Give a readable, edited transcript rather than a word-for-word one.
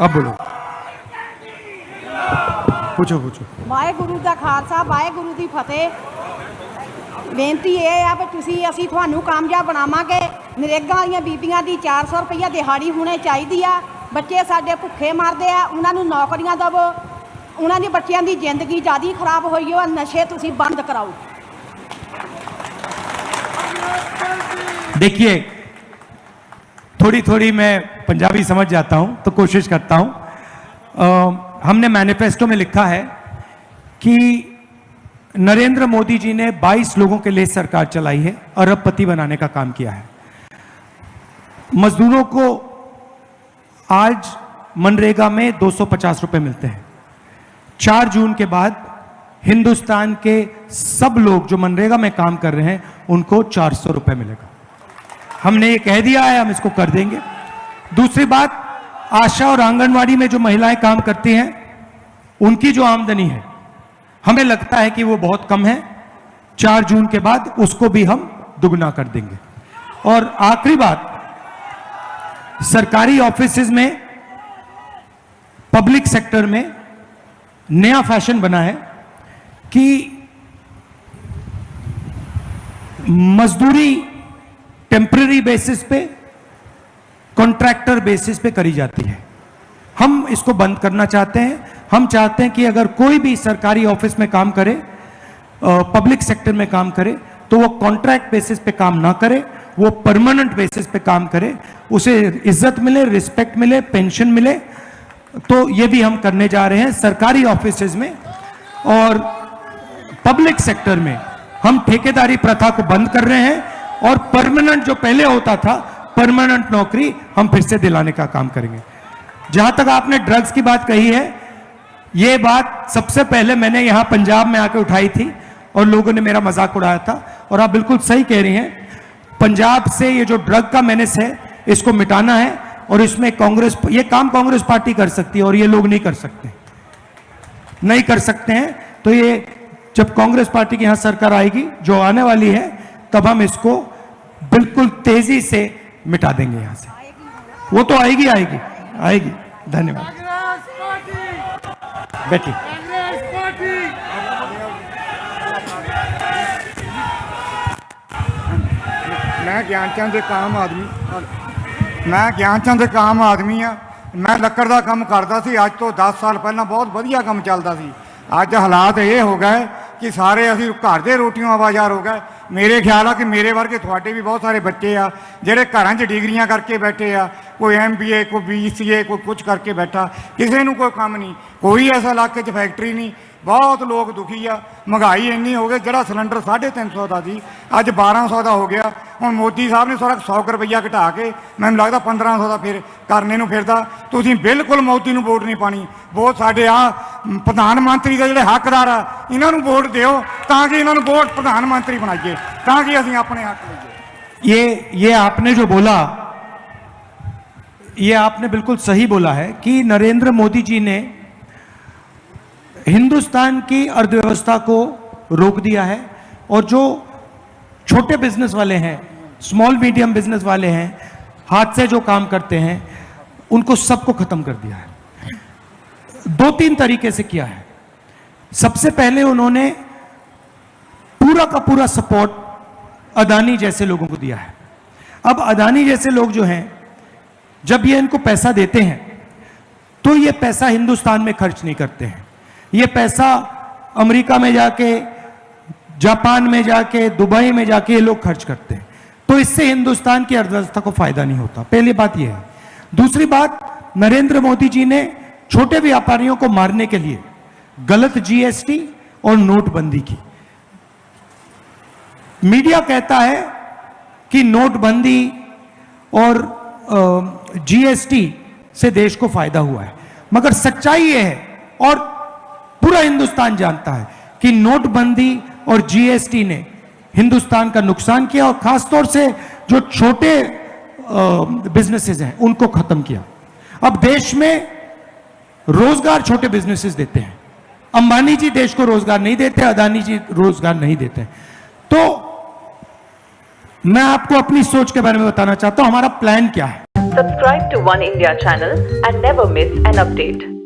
अब बोलो, पूछो पूछो। वाहेगुरु दा खालसा वाहेगुरु दी फतेह। बेनती ये है भी तुसी असी तुहानू कामयाब बनावांगे। नरेगा वालियां बीबियां दी 400 रुपया दिहाड़ी होनी चाहिए आ। बच्चे साडे भुखे मरदे आ, उन्होंने नौकरियां दवो। उन्होंने बच्चों की जिंदगी ज़्यादा खराब हुई है, नशे तुसी बंद कराओ। देखिए, थोड़ी थोड़ी मैं पंजाबी समझ जाता हूं तो कोशिश करता हूं। हमने मैनिफेस्टो में लिखा है कि नरेंद्र मोदी जी ने 22 लोगों के लिए सरकार चलाई है, अरबपति बनाने का काम किया है। मजदूरों को आज मनरेगा में 250 रुपए मिलते हैं। 4 जून के बाद हिंदुस्तान के सब लोग जो मनरेगा में काम कर रहे हैं उनको 400 रुपए मिलेगा। हमने ये कह दिया है, हम इसको कर देंगे। दूसरी बात, आशा और आंगनवाड़ी में जो महिलाएं काम करती हैं उनकी जो आमदनी है हमें लगता है कि वो बहुत कम है। 4 जून के बाद उसको भी हम दुगना कर देंगे। और आखिरी बात, सरकारी ऑफिसेज में, पब्लिक सेक्टर में नया फैशन बना है कि मजदूरी टेम्पररी बेसिस पे, कॉन्ट्रैक्टर बेसिस पे करी जाती है। हम इसको बंद करना चाहते हैं। हम चाहते हैं कि अगर कोई भी सरकारी ऑफिस में काम करे, पब्लिक सेक्टर में काम करे, तो वो कॉन्ट्रैक्ट बेसिस पे काम ना करे, वो परमानेंट बेसिस पे काम करे, उसे इज्जत मिले, रिस्पेक्ट मिले, पेंशन मिले। तो ये भी हम करने जा रहे हैं सरकारी ऑफिसेज में। और पब्लिक सेक्टर में हम ठेकेदारी प्रथा को बंद कर रहे हैं और परमानेंट जो पहले होता था, परमानेंट नौकरी हम फिर से दिलाने का काम करेंगे। जहां तक आपने ड्रग्स की बात कही है, यह बात सबसे पहले मैंने यहां पंजाब में आकर उठाई थी और लोगों ने मेरा मजाक उड़ाया था। और आप बिल्कुल सही कह रही हैं, पंजाब से ये जो ड्रग का मेनेस है इसको मिटाना है। और इसमें कांग्रेस, ये काम कांग्रेस पार्टी कर सकती है और ये लोग नहीं कर सकते, नहीं कर सकते हैं। तो ये जब कांग्रेस पार्टी की यहां सरकार आएगी, जो आने वाली है, तब हम इसको बिल्कुल तेजी से मिटा देंगे यहां से। वो तो आएगी आएगी आएगी। धन्यवाद। बैठिए। मैं ज्ञानचंद एक आम आदमी, मैं ज्ञानचंद एक आम आदमी हाँ। मैं ਲੱਕੜ ਦਾ ਕੰਮ ਕਰਦਾ ਸੀ। ਅੱਜ ਤੋਂ 10 ਸਾਲ ਪਹਿਲਾਂ ਬਹੁਤ ਵਧੀਆ ਕੰਮ ਚੱਲਦਾ ਸੀ। ਅੱਜ ਹਾਲਾਤ ਇਹ ਹੋ ਗਏ ਕਿ ਸਾਰੇ ਅਸੀਂ ਘਰ ਦੇ ਰੋਟੀਆਂ ਆਵਾਜ਼ਾਰ ਹੋ ਗਏ। ਮੇਰੇ ਖਿਆਲ ਆ ਕਿ ਮੇਰੇ ਵਰਗੇ ਤੁਹਾਡੇ ਵੀ ਬਹੁਤ ਸਾਰੇ ਬੱਚੇ ਆ ਜਿਹੜੇ ਘਰਾਂ 'ਚ ਡਿਗਰੀਆਂ ਕਰਕੇ ਬੈਠੇ ਆ। ਕੋਈ MBA, ਕੋਈ BCA, ਕੋਈ ਕੁਝ ਕਰਕੇ ਬੈਠਾ, ਕਿਸੇ ਨੂੰ ਕੋਈ ਕੰਮ ਨਹੀਂ। ਕੋਈ ਐਸਾ ਇਲਾਕੇ 'ਚ ਫੈਕਟਰੀ ਨਹੀਂ। बहुत लोग दुखी आ। महंगाई इन्नी हो गई, जरा सिलेंडर 350 का सी अज 1200 का हो गया। हुण मोदी साहब ने सारा 100 रुपया घटा के मैनूं लगदा 1500 का फिर करने नूं फिरदा। तुसीं बिल्कुल मोदी नूं वोट नहीं पानी। वोट साडे आ प्रधानमंत्री दे जिहड़े हकदार आ, इन्हां नूं वोट दिओ तां कि इन्हां नूं वोट प्रधानमंत्री बनाइए, तां कि असीं अपने हक लईए। ये आपने जो बोला, ये आपने बिल्कुल सही बोला है कि नरेंद्र मोदी जी ने हिंदुस्तान की अर्थव्यवस्था को रोक दिया है। और जो छोटे बिजनेस वाले हैं, स्मॉल मीडियम बिजनेस वाले हैं, हाथ से जो काम करते हैं, उनको सबको खत्म कर दिया है। 2-3 तरीके से किया है। सबसे पहले उन्होंने पूरा का पूरा सपोर्ट अदानी जैसे लोगों को दिया है। अब अदानी जैसे लोग जो हैं, जब ये इनको पैसा देते हैं तो ये पैसा हिंदुस्तान में खर्च नहीं करते हैं। ये पैसा अमेरिका में जाके, जापान में जाके, दुबई में जाके ये लोग खर्च करते हैं। तो इससे हिंदुस्तान की अर्थव्यवस्था को फायदा नहीं होता। पहली बात यह है। दूसरी बात, नरेंद्र मोदी जी ने छोटे व्यापारियों को मारने के लिए गलत GST और नोटबंदी की। मीडिया कहता है कि नोटबंदी और GST से देश को फायदा हुआ है, मगर सच्चाई यह है और पूरा हिंदुस्तान जानता है कि नोटबंदी और GST ने हिंदुस्तान का नुकसान किया और खासतौर से जो छोटे बिजनेसेस हैं उनको खत्म किया। अब देश में रोजगार छोटे बिजनेसेस देते हैं। अंबानी जी देश को रोजगार नहीं देते, अदानी जी रोजगार नहीं देते। तो मैं आपको अपनी सोच के बारे में बताना चाहता हूं, हमारा प्लान क्या है। Subscribe to One India channel and never miss an update.